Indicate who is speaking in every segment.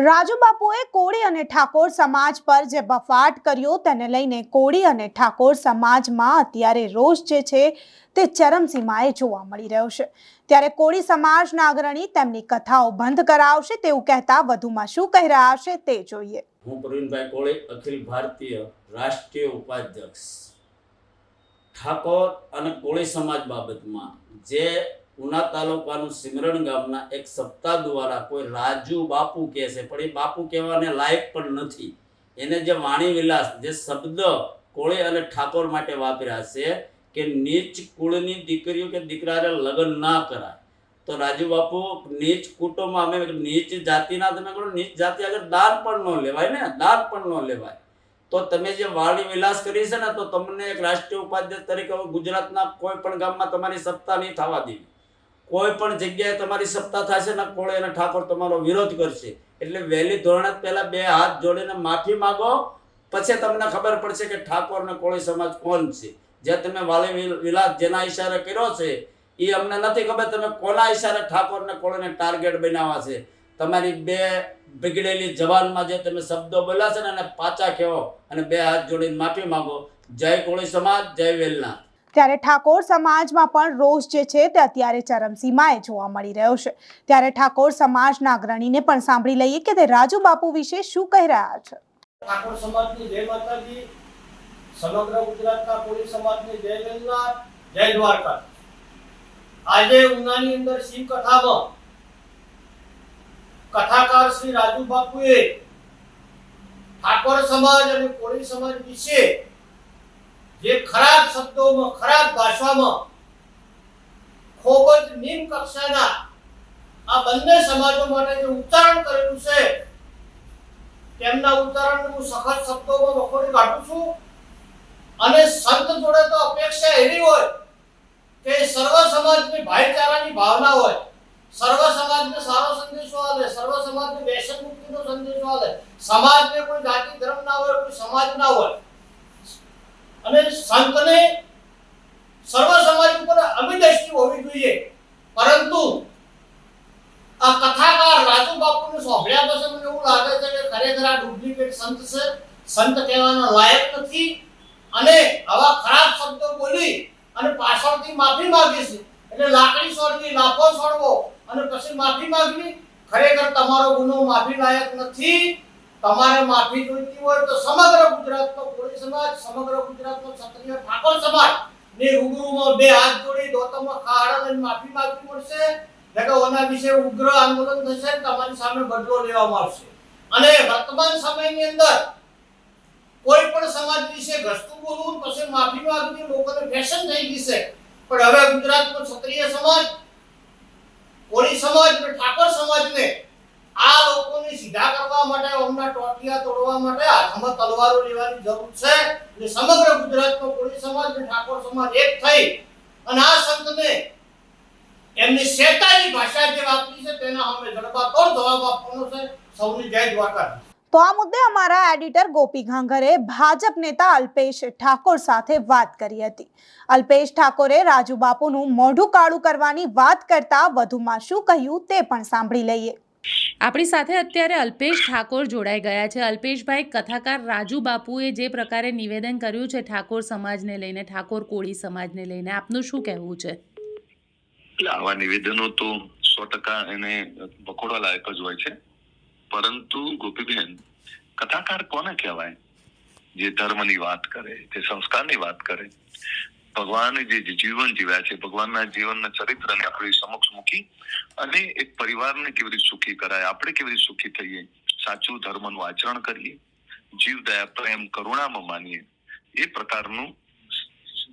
Speaker 1: રાજુ બાપુએ કોળી અને ઠાકોર સમાજ પર જે બફાટ કર્યો તેને લઈને કોળી અને ઠાકોર સમાજમાં અત્યારે રોષ જે છે તે ચરમસીમાએ જોવા મળી રહ્યો છે। ત્યારે કોળી સમાજના અગ્રણી તેમની કથાઓ બંધ કરાવશે તેવું કહેતા વધુમાં શું કહી રહ્યા છે તે જોઈએ।
Speaker 2: હું પ્રવીણભાઈ કોળી, અખિલ ભારતીય રાષ્ટ્રીય ઉપાધ્યક્ષ ઠાકોર અને કોળી સમાજ બાબતમાં જે ઉના તાલુકાનું સિમરણ ગામના એક સપ્તાહ દ્વારા કોઈ રાજુ બાપુ કહે છે, પણ એ બાપુ કહેવાને લાયક પણ નથી। એને જે વાણી વિલાસ જે શબ્દ કોળી અને ઠાકોર માટે વાપર્યા છે કે નીચ કુળની દીકરીઓ કે દીકરાને લગ્ન ના કરાય, તો રાજુ બાપુ નીચ કુટુંબમાં અમે નીચ જાતિના તમે કહો નીચ જાતિ આગળ દાન પણ ન લેવાય ને, દાન પણ ન લેવાય। તો તમે જે વાણી વિલાસ કરી છે ને, તો તમને એક રાષ્ટ્રીય ઉપાધ્યક્ષ તરીકે ગુજરાતના કોઈ પણ ગામમાં તમારી સત્તા નહીં થવા દેવી। કોઈ પણ જગ્યાએ તમારી સત્તા થશે ને કોળી અને ઠાકોર તમારો વિરોધ કરશે। એટલે વહેલી ધોરણે પહેલા બે હાથ જોડીને માફી માંગો, પછી તમને ખબર પડશે કે ઠાકોર અને કોળી સમાજ કોણ છે। જે તમે વાલી વિલાસ જેના ઈશારે કર્યો છે એ અમને નથી ખબર તમે કોના ઈશારે ઠાકોર ને કોળીને ટાર્ગેટ બનાવવા છે। તમારી બે બગડેલી જવાનમાં જે તમે શબ્દો બોલ્યા છે ને એને પાછા કહેવો અને બે હાથ જોડીને માફી માંગો। જય કોળી સમાજ, જય વેલનાથ।
Speaker 1: ત્યારે ઠાકોર સમાજમાં પણ રોષ જે છે તે અત્યારે ચરમસીમાએ જોવા મળી રહ્યો છે। ત્યારે ઠાકોર સમાજના અગ્રણીને પણ સાંભળી લઈએ કે તે રાજુ બાપુ વિશે શું કહી રહ્યા છે।
Speaker 3: ઠાકોર સમાજની જય માતાજી, સમગ્ર ગુજરાતના કોળી સમાજની જય વેલનાથ, જય દ્વારકા। આજે ઉનાની અંદર શિવ કથામાં કથાકાર શ્રી રાજુ બાપુએ ઠાકોર સમાજ અને કોળી સમાજ વિશે જે ખરાબ શબ્દોમાં, ખરાબ ભાષામાં, ખૂબ જ નિમ્ન કક્ષાના આ બંને સમાજો માટે જે ઉચ્ચારણ કરેલું છે તેમના ઉચ્ચારણને હું સખત શબ્દોમાં વખોડી કાઢું છું। અને સંત જોડે તો અપેક્ષા એવી હોય કે સર્વ સમાજની ભાઈચારાની ભાવના હોય, સર્વ સમાજને સારો સંદેશો આપે, સર્વ સમાજને વ્યસન મુક્તિનો સંદેશો આપે, સમાજને કોઈ જાતિ ધર્મ ના હોય, કોઈ સમાજ ના હોય, અને સંતને સર્વ સમાજ ઉપર અભિદ્રષ્ટિ હોવી જોઈએ। પરંતુ આ કથાકાર રાજુ બાપુને સાંભળ્યા પછી મને એવું લાગે છે કે ખરેખર આ ડુપ્લિકેટ સંત છે, સંત કહેવાના લાયક નથી। અને આવા ખરાબ શબ્દો બોલી અને પાછળથી માફી માંગે છે, એટલે લાકડી છોડવી, લાફો છોડવો અને પછી માફી માંગવી, ખરેખર તમારો ગુનો માફી લાયક નથી। તમારે માફી જોઈતી હોય તો સમગ્ર ગુજરાતનો કોળી સમાજ, સમગ્ર ગુજરાતનો ક્ષત્રિય ઠાકોર સમાજ ની રૂબરૂમાં બે હાથ જોડી દોતમાં ખાડા લઈને માફી માંગવી પડશે। જગોના વિશે ઉગ્ર આંદોલન થશે, તમારી સામે બદલો લેવામાં આવશે। અને વર્તમાન સમયની અંદર કોઈ પણ સમાજ વિશે ઘસતું બોલવું પછી માફી માંગવી લોકોને ફેશન થઈ ગઈ છે। પણ હવે ગુજરાતનો ક્ષત્રિય સમાજ, કોળી સમાજ અને ઠાકોર સમાજને આ લોકોને સીધા કરવા માટે, ઓમના ટોટિયા તોડવા માટે હાથમાં તલવારો લેવાની જરૂર છે। એટલે સમગ્ર ગુજરાતનો કોળી સમાજ અને ઠાકોર સમાજ એક થઈ અને આ સંતને એમની શેતાની ભાષા જે વાપરી છે તેના સામે જડબાતોડ જવાબ આપવાનો છે। સૌની જય દ્વારકા।
Speaker 1: તો આ મુદ્દે અમારા એડિટર ગોપી ઘાંઘરે ભાજપ નેતા અલ્પેશ ઠાકોર સાથે વાત કરી હતી। અલ્પેશ ઠાકોરે રાજુ બાપુનું મોઢું કાળું કરવાની વાત કરતા વધુમાં શું કહ્યું તે પણ સાંભળી લઈએ।
Speaker 4: આપણી સાથે અત્યારે અલ્પેશ ઠાકોર જોડાઈ ગયા છે। અલ્પેશભાઈ, કથાકાર રાજુ બાપુએ જે પ્રકારે નિવેદન કર્યું છે ઠાકોર સમાજને લઈને, ઠાકોર કોળી સમાજને લઈને, આપનું શું કહેવું છે?
Speaker 5: એટલે આવા નિવેદનો તો 100% એને બકોડવા લાયક જ હોય છે। પરંતુ ગોપીબેન, કથાકાર કોને કહેવાય? જે ધર્મની વાત કરે, જે સંસ્કારની વાત કરે, ભગવાને જે જીવન જીવ્યા છે, ભગવાનના જીવનના ચરિત્રને આપણી સમક્ષ મૂકી અને એક પરિવારને કેવી રીતે સુખી કરાય, આપણે કેવી રીતે સુખી થઈએ, સાચું ધર્મનું આચરણ કરીએ, જીવ દયા પ્રેમ કરુણામાં માનીએ, એ પ્રકારનું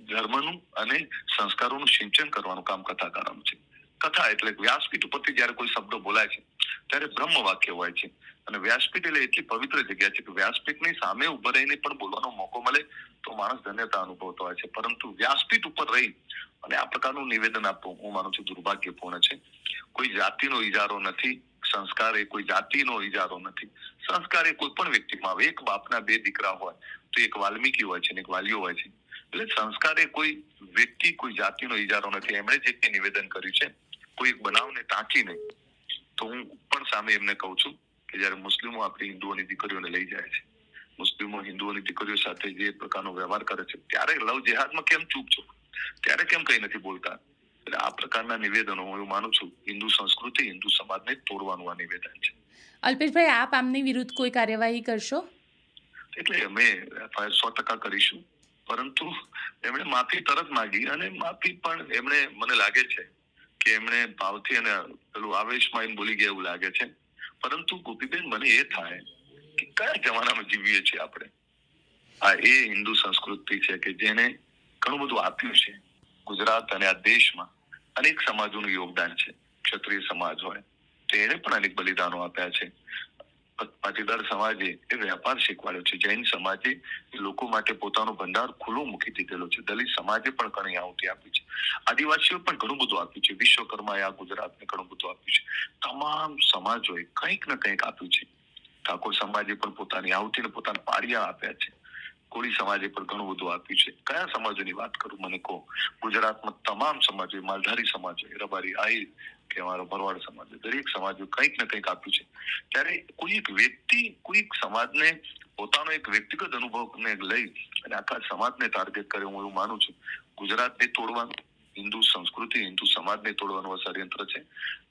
Speaker 5: ધર્મનું અને સંસ્કારોનું સિંચન કરવાનું કામ કથાકારનું છે। કથા એટલે વ્યાસપીઠ ઉપરથી જયારે કોઈ શબ્દો બોલાય છે ત્યારે બ્રહ્મ વાક્ય હોય છે, અને વ્યાસપીઠ એટલે એટલી પવિત્ર જગ્યા છે કે વ્યાસપીઠની સામે ઉભા રહીને પણ બોલવાનો મોકો મળે તો માણસ ધન્યતા અનુભવતો હોય છે। પરંતુ વ્યાસપીઠ ઉપર રહી અને આ પ્રકારનું નિવેદન આપવું હું માનું છું દુર્ભાગ્યપૂર્ણ છે। કોઈ જાતિનો ઇજારો નથી, સંસ્કાર એ કોઈ જાતિનો ઇજારો નથી। સંસ્કાર એ કોઈ પણ વ્યક્તિમાં આવે, એક બાપના બે દીકરા હોય તો એક વાલ્મીકી હોય છે ને એક વાલિયો હોય છે। એટલે સંસ્કાર એ કોઈ વ્યક્તિ, કોઈ જાતિનો ઇજારો નથી। એમણે જે નિવેદન કર્યું છે કોઈ એક બનાવને ટાંકી નહીં, તો હું પણ સામે એમને કહું છું કે જ્યારે મુસ્લિમો આપણી હિન્દુઓની દીકરીઓને લઈ જાય છે, મુસ્લિમો હિન્દુઓની દીકરીઓ સાથે જે પ્રકારનો વ્યવહાર કરે છે, ત્યારે લવ જેહાદમાં કેમ ચૂપ છો, ત્યારે કેમ કઈ નથી બોલતા? એટલે આ પ્રકારના નિવેદનો હું એવું માનું છું હિન્દુ સંસ્કૃતિ, હિન્દુ સમાજને તોડવાનું આ નિવેદન છે.
Speaker 4: અલ્પેશભાઈ, આપ આમની વિરુદ્ધ કોઈ કાર્યવાહી કરશો?
Speaker 5: એટલે અમે FIR 100% કરીશું, પરંતુ એમણે માફી તરત માંગી અને માફી પણ એમણે, મને લાગે છે કે એમણે ભાવથી અને પેલું આવેશમાં બોલી ગયા એવું લાગે છે. પરંતુ ગોપીબેન, મને એ થાય કે કયા જમાનામાં જીવીએ છીએ આપણે? આ એ હિન્દુ સંસ્કૃતિ છે કે જેને ઘણું બધું આપ્યું છે. ગુજરાત અને આ દેશમાં અનેક સમાજોનું યોગદાન છે. ક્ષત્રિય સમાજ હોય તેણે પણ અનેક બલિદાનો આપ્યા છે. પાટીદાર સમાજે એ વ્યાપાર શીખવાડ્યો છે. જૈન સમાજે લોકો માટે પોતાનો ભંડાર ખુલ્લો મૂકી દીધેલો છે. દલિત સમાજે પણ ઘણી આહુતિ આપી છે. આદિવાસીઓ પણ ઘણું બધું આપ્યું છે. વિશ્વકર્માએ આ ગુજરાતને ઘણું બધું આપ્યું છે. તમામ સમાજોએ કંઈક ને કંઈક આપ્યું છે. ઠાકોર સમાજે પણ પોતાની આહુતિને પોતાના પાળિયા આપ્યા છે. કોળી સમાજે પણ ઘણું બધું આપ્યું છે. કયા સમાજોની વાત કરું મને કહો? ગુજરાતમાં તમામ સમાજો, માલધારી સમાજો, રબારી, આહિર કે અમારો ભરવાડ સમાજ, દરેક સમાજો કંઈક ને કંઈક આપ્યું છે. ત્યારે કોઈ એક વ્યક્તિ કોઈ એક સમાજને પોતાનો એક વ્યક્તિગત અનુભવને લઈ અને આખા સમાજને ટાર્ગેટ કરે, હું એવું માનું છું ગુજરાતને તોડવાનું, હિન્દુ સંસ્કૃતિ, હિન્દુ સમાજને તોડવાનું ષડયંત્ર છે.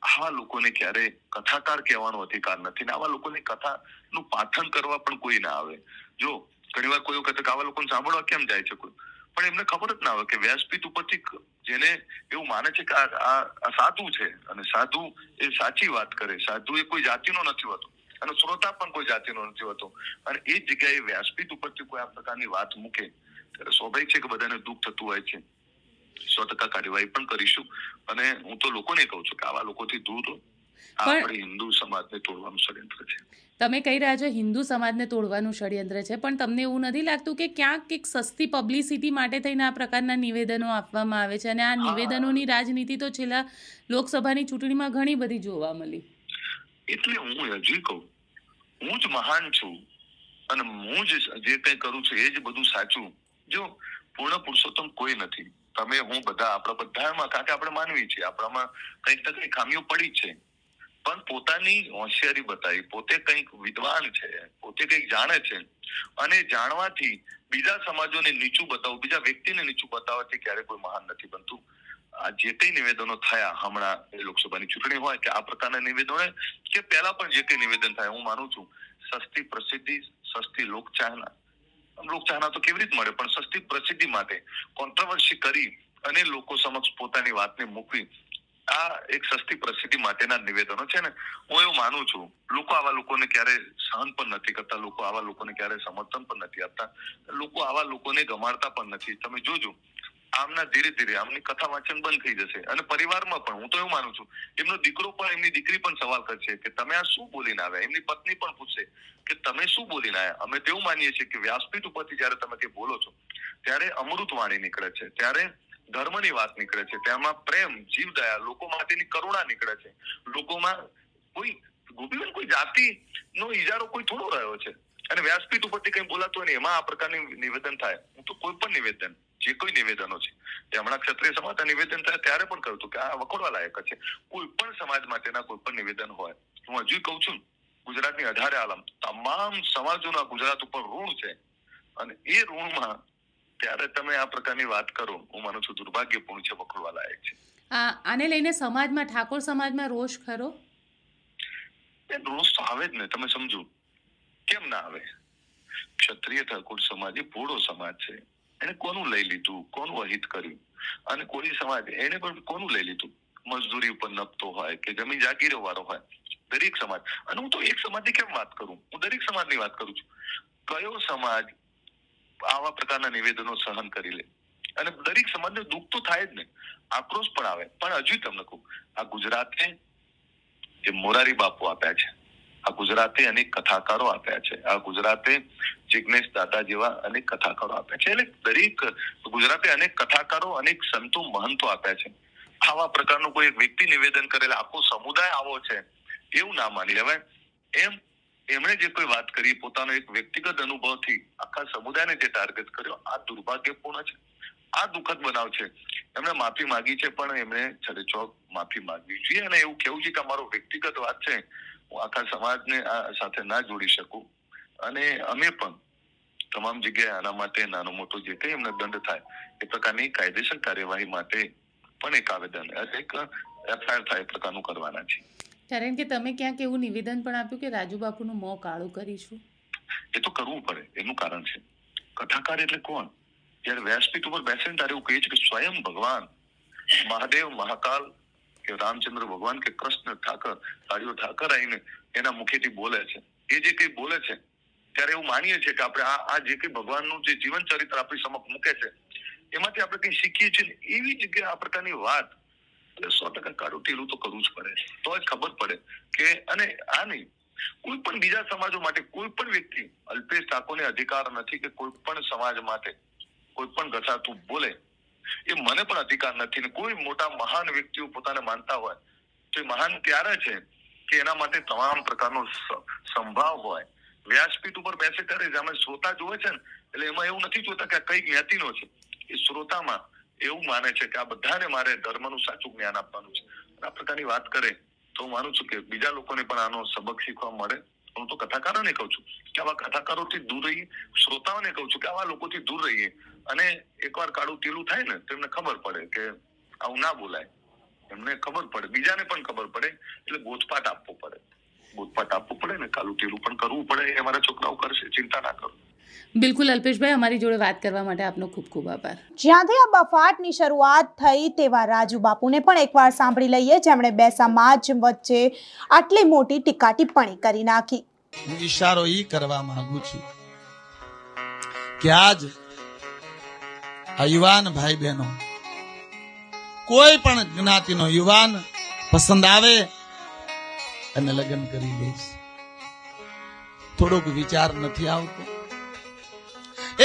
Speaker 5: આવા લોકોને ક્યારે કથાકાર કહેવાનો અધિકાર નથી ને આવા લોકોને કથાનું પાઠન કરવા પણ કોઈ ના આવે. જો ઘણી વાર કોઈ વખત આવા લોકોને સાંભળવા કેમ જાય છે કોઈ, પણ એમને ખબર જ ના આવે કે વ્યાસપીઠ ઉપરથી જેને એવું માને છે કે આ સાધુ છે અને સાધુ એ સાચી વાત કરે, સાધુ એ કોઈ જાતિનો નથી હોતો અને શ્રોતા પણ કોઈ જાતિનો નથી હોતો, અને એ જ જગ્યાએ વ્યાસપીઠ ઉપરથી કોઈ આ પ્રકારની વાત મૂકે ત્યારે સ્વાભાવિક છે કે બધાને દુઃખ થતું હોય છે. 100% કાર્યવાહી પણ કરીશું અને હું તો લોકોને કહું છું કે આવા લોકોથી દૂર રહો. આ આપણે હિન્દુ સમાજને તોડવાનું ષડયંત્ર છે.
Speaker 4: તમે કહી રહ્યા છો હિન્દુ સમાજને તોડવાનું ષડયંત્ર છે, પણ તમને એવું નથી લાગતું કે ક્યાંક એક સસ્તી પબ્લિસિટી માટે થઈને આ પ્રકારના નિવેદનો આપવામાં આવે છે? અને આ નિવેદનોની રાજનીતિ તો છેલ્લા લોકસભાની ચૂંટણીમાં ઘણી બધી જોવા મળી.
Speaker 5: એટલે હું હજુ કહું, હું જ મહાન છું અને હું જ જે કંઈ કરું છું એ જ બધું સાચું. જો પૂર્ણ પુરુષોત્તમ કોઈ નથી. તમે હું બધા, આપણા બધામાં, કારણ કે આપણે માનવી છીએ, આપણામાં કંઈક ને કંઈક ખામીઓ પડી છે, પણ પોતાની હોશિયારી બતાવી, પોતે કંઈક વિદ્વાન છે, પોતે કંઈક જાણે છે અને જાણવાથી બીજા સમાજોને નીચું બતાવવું, બીજા વ્યક્તિને નીચું બતાવવાથી ક્યારે કોઈ મહાન નથી બનતું. આ જે કઈ નિવેદનો થયા હમણાં લોકસભાની ચૂંટણી હોય કે આ પ્રકારના નિવેદનો કે પહેલા પણ જે કઈ નિવેદન થાય, હું માનું છું સસ્તી પ્રસિદ્ધિ, સસ્તી લોકચાહના તો કેવી રીતે મળે, પણ સસ્તી પ્રસિદ્ધિ માટે કોન્ટ્રોવર્સી કરી અને લોકો સમક્ષ પોતાની વાતને મૂકવી, આ એક સસ્તી પ્રસિદ્ધિ માટેના નિવેદનો છે ને. હું એવું માનું છું લોકો આવા લોકોને ક્યારે સહન પણ નથી કરતા, લોકો આવા લોકોને ક્યારે સમર્થન પણ નથી આપતા, લોકો આવા લોકોને ગમાડતા પણ નથી. તમે જોજો આમના ધીરે ધીરે આમની કથા વાંચન બંધ થઈ જશે અને પરિવારમાં પણ હું તો એવું માનું છું એમનો દીકરો પણ, એમની દીકરી પણ સવાલ કરશે કે તમે આ શું બોલીને આવ્યા. એમની પત્ની પણ પૂછશે કે તમે શું બોલીને આવ્યા. અમે તેવું માનીએ છીએ કે વ્યાસપીઠ ઉપરથી જયારે તમે તે બોલો છો ત્યારે અમૃત વાણી નીકળે છે, ત્યારે ધર્મની વાત નીકળે છે, તેમાં પ્રેમ, જીવદયા, લોકો માટેની કરુણા નીકળે છે. લોકોમાં કોઈ ગોપીબેન કોઈ જાતિનો ઇજારો કોઈ થોડો રહ્યો છે અને વ્યાસપીઠ ઉપરથી કંઈ બોલાતું હોય ને એમાં આ પ્રકારની નિવેદન થાય. હું તો કોઈ પણ નિવેદન, જે કોઈ નિવેદનો છે તે હમણાં ક્ષત્રિય સમાજના નિવેદન થાય ત્યારે પણ કહ્યું હતું કે આ વખોડવા લાયક છે. કોઈ પણ સમાજ માટેના કોઈ પણ નિવેદન હોય, હું હજુ કહું છું ગુજરાતની 18 આલમ તમામ સમાજોના ગુજરાત ઉપર ઋણ છે અને એ ઋણમાં ત્યારે તમે આ પ્રકારની વાત કરો, હું માનું છું દુર્ભાગ્યપૂર્ણ છે, વખોડવા લાયક છે.
Speaker 4: આને લઈને સમાજમાં, ઠાકોર સમાજમાં રોષ ખરો?
Speaker 5: એ રોષ તો આવે જ ને. તમે સમજો, કેમ ના આવે? ક્ષત્રિય ઠાકોર સમાજ એ ભોળો સમાજ છે. એને કોનું લઈ લીધું, કોનું અહિત કર્યું? અને કોળી સમાજ એને પણ કોનું લઈ લીધું? મજદૂરી ઉપર નપતો હોય કે જમીન જાગીરો વાળો હોય, દરેક સમાજ. અને હું તો એક સમાજની કેમ વાત કરું, હું દરેક સમાજની વાત કરું છું. કયો સમાજ આવા પ્રકારના નિવેદનો સહન કરી લે? અને દરેક સમાજને દુઃખ તો થાય જ ને, આક્રોશ પણ આવે. પણ હજુ તમને કહું, આ ગુજરાતે જે મોરારી બાપુ આપ્યા છે, આ ગુજરાતે અનેક કથાકારો આપ્યા છે, આ ગુજરાતે જિગ્નેશ દાદા જેવા અનેક કથાકારો આપ્યા છે, એટલે દરેક ગુજરાતે અનેક કથાકારો, અનેક સંતો, મહંતો આપ્યા છે. આવા પ્રકારનું કોઈ એક વ્યક્તિ નિવેદન કરેલા આખો સમુદાય આવો છે એવું ના માની લેવાય. એમણે જે કોઈ વાત કરી પોતાનો એક વ્યક્તિગત અનુભવથી આખા સમુદાયને જે ટાર્ગેટ કર્યો, આ દુર્ભાગ્યપૂર્ણ છે, આ દુઃખદ બનાવ છે. એમણે માફી માંગી છે, પણ એમણે છડેચોક માફી માંગવી જોઈએ અને એવું કેવું છે કે અમારો વ્યક્તિગત વાત છે હું આખા સમાજને આ સાથે ના જોડી શકું, અને અમે પણ તમામ જગ્યાએ આના માટે નાનો મોટો જે કંઈ એમને દંડ થાય એ પ્રકારની કાયદેસર કાર્યવાહી માટે પણ એક આવેદન, એક એફઆઈઆર થાય એ પ્રકારનું કરવાના છે.
Speaker 4: કારણ કે તમે ક્યાંક એવું નિવેદન પણ આપ્યું કે રાજુ બાપુનું મોં કાળું કરીશું.
Speaker 5: એ તો કરવું પડે, એનું કારણ છે કથાકાર એટલે કોણ? જયારે વ્યાસપીઠ ઉપર બેસે ને ત્યારે એવું કહે છે કે સ્વયં ભગવાન મહાદેવ, મહાકાલ કે રામચંદ્ર ભગવાન કે કૃષ્ણ ઠાકર, કાળિયો ઠાકર આવીને એના મુખેથી બોલે છે. એ જે કઈ બોલે છે ત્યારે એવું માનીએ છીએ કે આપણે આ જે કઈ ભગવાનનું જે જીવન ચરિત્ર આપણી સમક્ષ મૂકે છે એમાંથી આપણે કઈ શીખીએ છીએ. એવી જગ્યાએ આ પ્રકારની વાત એટલે 100% કાળું ટીલું તો કરવું જ પડે, તો જ ખબર પડે કે, અને આ નહીં, કોઈ પણ બીજા સમાજો માટે કોઈ પણ વ્યક્તિ, અલ્પેશ ઠાકોરને અધિકાર નથી કે કોઈ પણ સમાજ માટે કોઈ પણ ઘસાતું બોલે, એ મને પણ અધિકાર નથી. ને કોઈ મોટા મહાન વ્યક્તિઓ પોતાને માનતા હોય તો એ મહાન ત્યારે છે કે એના માટે તમામ પ્રકારનો સંભાવ હોય. વ્યાસપીઠ ઉપર બેસે ત્યારે જ અમે શ્રોતા જોવે છે ને, એટલે એમાં એવું નથી જોતા કે કઈ જ્ઞાતિનો છે, એ શ્રોતામાં એવું માને છે કે આ બધાને મારે ધર્મનું સાચું જ્ઞાન આપવાનું છે. આ પ્રકારની વાત કરે તો હું માનું છું કે બીજા લોકોને પણ આનો સબક શીખવા મળે. હું તો કથાકારોને કહું છું કે આવા કથાકારોથી દૂર રહીએ, શ્રોતાઓને કહું છું કે આવા લોકોથી દૂર રહીએ, અને એકવાર કાળું ટીલું થાય ને તો એમને ખબર પડે કે આવું ના બોલાય, એમને ખબર પડે, બીજાને પણ ખબર પડે, એટલે બોધપાઠ આપવો પડે. બોધપાઠ આપવું પડે ને કાળું ટીલું પણ કરવું પડે. એ અમારા છોકરાઓ કરશે, ચિંતા ના કરો.
Speaker 4: બિલકુલ અલ્પેશભાઈ, અમારી જોડે વાત કરવા માટે આપનો ખૂબ ખૂબ આભાર.
Speaker 1: જ્યાંથી આ બફાટની શરૂઆત થઈ તેવા રાજુ બાપુને પણ એકવાર સાંભળી લઈએ, જેમણે બે સમાજ વચ્ચે આટલી મોટી ટીકા ટિપ્પણી કરી નાખી.
Speaker 6: હું ઈશારો ઈ કરવા માંગુ છું કે આજ આ યુવાન ભાઈ બહેનો, કોઈ પણ જ્ઞાતિનો યુવાન પસંદ આવે અને લગ્ન કરી લઈશ, થોડોક વિચાર નથી આવતો?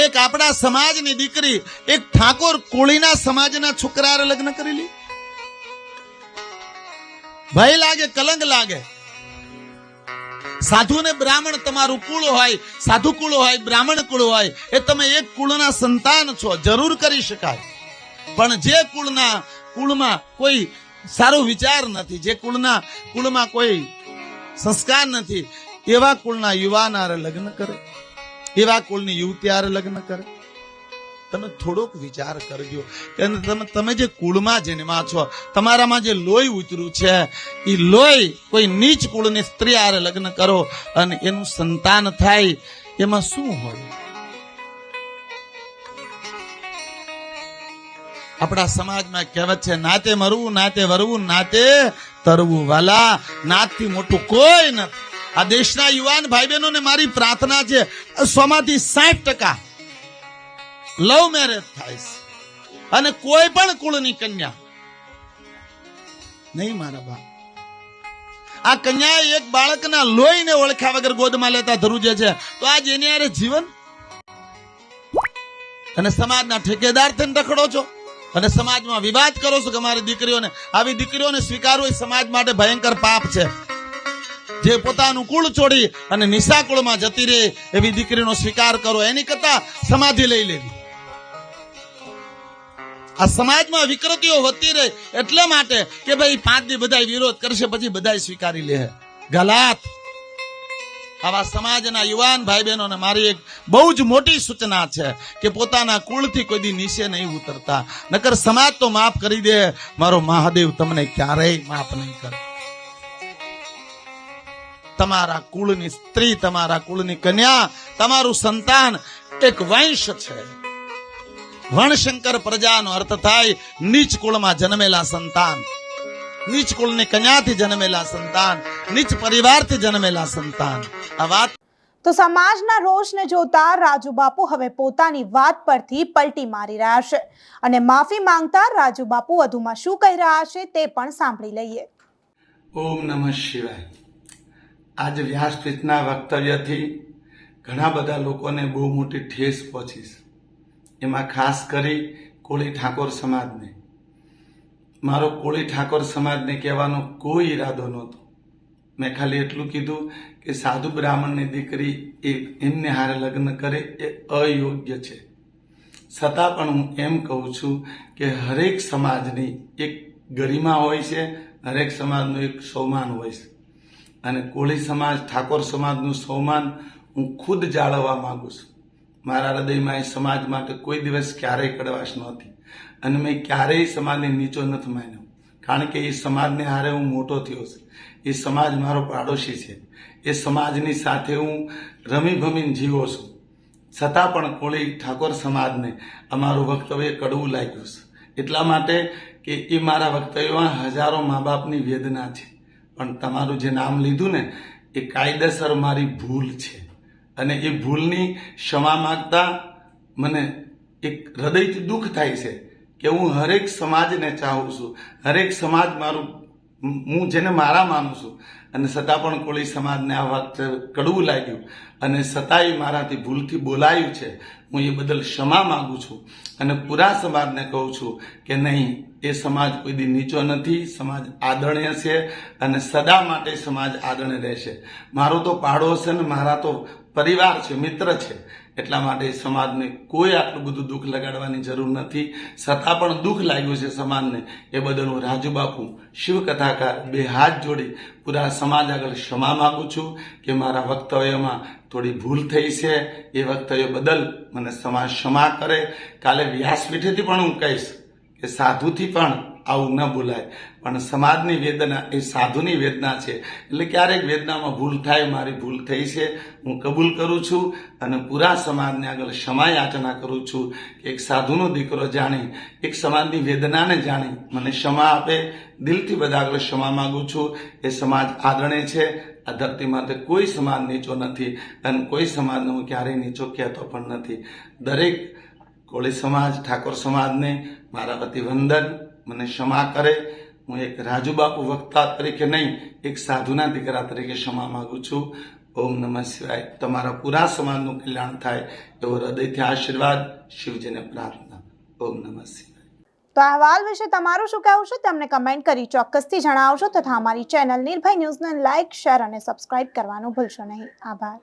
Speaker 6: એક આપણા સમાજની દીકરી એક ઠાકોર કોળીના સમાજના છોકરા લગ્ન કરી લી? ભય લાગે, કલંક લાગે. સાધુ ને બ્રાહ્મણ તમારું કુળ હોય, સાધુ કુળ હોય, બ્રાહ્મણ કુળ હોય, એ તમે એક કુળના સંતાન છો, જરૂર કરી શકાય. પણ જે કુળમાં કોઈ સારો વિચાર નથી, જે કુળમાં કોઈ સંસ્કાર નથી, એવા કુળના યુવાન આરે લગ્ન કરે, એવા કુળની યુવતી આરે લગ્ન કરે. તમે થોડોક વિચાર કરજો કે તમે જે કુળમાં જન્મા છો, તમારામાં જે લોહી ઉતર્યું છે, એ લોહી કોઈ નીચ કુળની સ્ત્રી આરે લગ્ન કરો અને એનું સંતાન થાય, એમાં શું હોય? આપણા સમાજમાં કહેવત છે, નાતે મરવું, નાતે વરવું, નાતે તરવું. વાલા, નાતથી મોટું કોઈ નથી. આ દેશના યુવાન ભાઈ બહેનોને મારી પ્રાર્થના છે, 100માંથી 60% લવ મેરેજ થાય છે, અને કોઈ પણ કુળની કન્યા નહીં. મારા બાપ, આ કન્યા એક બાળકના લોહીને ઓળખ્યા વગર ગોદમાં લેતા ધ્રુજે છે, તો આજ એની હારે જીવન. અને સમાજના ઠેકેદાર થઈને રખડો છો અને સમાજમાં વિવાદ કરો છો કે અમારી દીકરીઓને, આવી દીકરીઓને સ્વીકારવું એ સમાજ માટે ભયંકર પાપ છે. જે પોતાનું કુળ છોડી અને નિશા કુળમાં જતી રહે એવી દીકરીનો સ્વીકાર કરો, એની કરતા સમાધિ લઈ લેવી. આ સમાજમાં વિકૃતિઓ વધતી રહે એટલા માટે કે ભાઈ 5 દી બધા વિરોધ કરશે, પછી બધા સ્વીકારી લે. ગલાત. આવા સમાજના યુવાન ભાઈ બહેનોને મારી એક બહુ જ મોટી સૂચના છે કે પોતાના કુળથી કોઈ દી નીચે નહીં ઉતરતા, નકર સમાજ તો માફ કરી દે, મારો મહાદેવ તમને ક્યારેય માફ નહીં કરે. તમારા કુળની સ્ત્રી, તમારા કુળની કન્યા, તમારું સંતાન એક વંશ છે. વણશંકર પ્રજાનો અર્થ થાય નીચ કુળમાં જન્મેલા સંતાન, નીચ કુળની કન્યાથી જન્મેલા સંતાન, નીચ પરિવારથી જન્મેલા સંતાન. આ વાત
Speaker 1: તો સમાજના રોષને જોતા રાજુ બાપુ હવે પોતાની વાત પરથી પલટી મારી રહ્યા છે, અને માફી માંગતા રાજુ બાપુ વધુમાં શું કહી રહ્યા છે તે પણ સાંભળી લઈએ.
Speaker 6: ઓમ નમઃ શિવાય. આજે વ્યાસપીઠના વક્તવ્યથી ઘણા બધા લોકોને બહુ મોટી ઠેસ પહોંચી છે, એમાં ખાસ કરી કોળી ઠાકોર સમાજને. મારો કોળી ઠાકોર સમાજને કહેવાનો કોઈ ઈરાદો નહોતો. મેં ખાલી એટલું કીધું કે સાધુ બ્રાહ્મણની દીકરી એમને હારે લગ્ન કરે એ અયોગ્ય છે. છતાં પણ હું એમ કહું છું કે હરેક સમાજની એક ગરિમા હોય છે, હરેક સમાજનું એક સ્વાભિમાન હોય છે. અને કોળી સમાજ ઠાકોર સમાજનું સન્માન હું ખુદ જાળવવા માંગુ છું. મારા હૃદયમાં એ સમાજ માટે કોઈ દિવસ ક્યારેય કડવાશ નહોતી અને મેં ક્યારેય સમાજને નીચો નથી માન્યો, કારણ કે એ સમાજને હારે હું મોટો થયો છું. એ સમાજ મારો પાડોશી છે. એ સમાજની સાથે હું રમી ભમીને જીવો છું. છતાં પણ કોળી ઠાકોર સમાજને અમારું વક્તવ્ય કડવું લાગ્યું છે, એટલા માટે કે એ મારા વક્તવ્યમાં હજારો મા બાપની વેદના છે. પણ તમારું જે નામ લીધું ને એ કાયદેસર મારી ભૂલ છે અને એ ભૂલની ક્ષમા માગતા મને એક હૃદયથી દુઃખ થાય છે કે હું હરેક સમાજને ચાહું છું, હરેક સમાજ મારું, હું જેને મારા માનું છું, અને છતાં પણ કોળી સમાજને આ વાત કડવું લાગ્યું અને છતાંય મારાથી ભૂલથી બોલાયું છે. હું એ બદલ ક્ષમા માંગુ છું અને પૂરા સમાજને કહું છું કે નહીં, એ સમાજ કોઈ દી નીચો નથી. સમાજ આદરણીય છે અને સદા માટે સમાજ આદરણીય રહેશે. મારો તો પાડોશ છે ને મારા તો પરિવાર છે, મિત્ર છે, એટલા માટે સમાજને કોઈ આટલું બધું દુઃખ લગાડવાની જરૂર નથી. છતાં પણ દુઃખ લાગ્યું છે સમાજને, એ બદલ હું રાજુબાપુ શિવ કથાકાર બે હાથ જોડી પૂરા સમાજ આગળ ક્ષમા માંગુ છું કે મારા વક્તવ્યમાં થોડી ભૂલ થઈ છે. એ વક્તવ્ય બદલ મને સમાજ ક્ષમા કરે. કાલે વ્યાસપીઠેથી પણ હું કહીશ કે સાધુથી પણ આવું ન બોલાય, પણ સમાજની વેદના એ સાધુની વેદના છે. એટલે ક્યારેક વેદનામાં ભૂલ થાય, મારી ભૂલ થઈ છે, હું કબૂલ કરું છું અને પૂરા સમાજને આગળ ક્ષમા યાચના કરું છું કે એક સાધુનો દીકરો જાણી, એક સમાજની વેદનાને જાણી મને ક્ષમા આપે. દિલથી બધા આગળ ક્ષમા માંગુ છું. એ સમાજ આદરણીય છે. આ ધરતી માટે કોઈ સમાજ નીચો નથી અને કોઈ સમાજને હું ક્યારેય નીચો કહેતો પણ નથી. દરેક કોળી સમાજ ઠાકોર સમાજને મારા વતી વંદન. મને ક્ષમા કરે. હું એક રાજુબાપુ વક્તા તરીકે નહીં, એક સાધુના દીકરા તરીકે ક્ષમા માંગુ છું. ઓમ નમઃ શિવાય. તમારા પૂરા સમાજનું કલ્યાણ થાય એવો હૃદયથી આશીર્વાદ, શિવજીને પ્રાર્થના. ઓમ નમઃ શિવાય.
Speaker 1: તો આ અહેવાલ વિશે તમારું શું કહેવું છે તમને કમેન્ટ કરી ચોક્કસથી જણાવશો તથા અમારી ચેનલ નિર્ભય ન્યૂઝને લાઇક, શેર અને સબસ્ક્રાઇબ કરવાનું ભૂલશો નહીં. આભાર.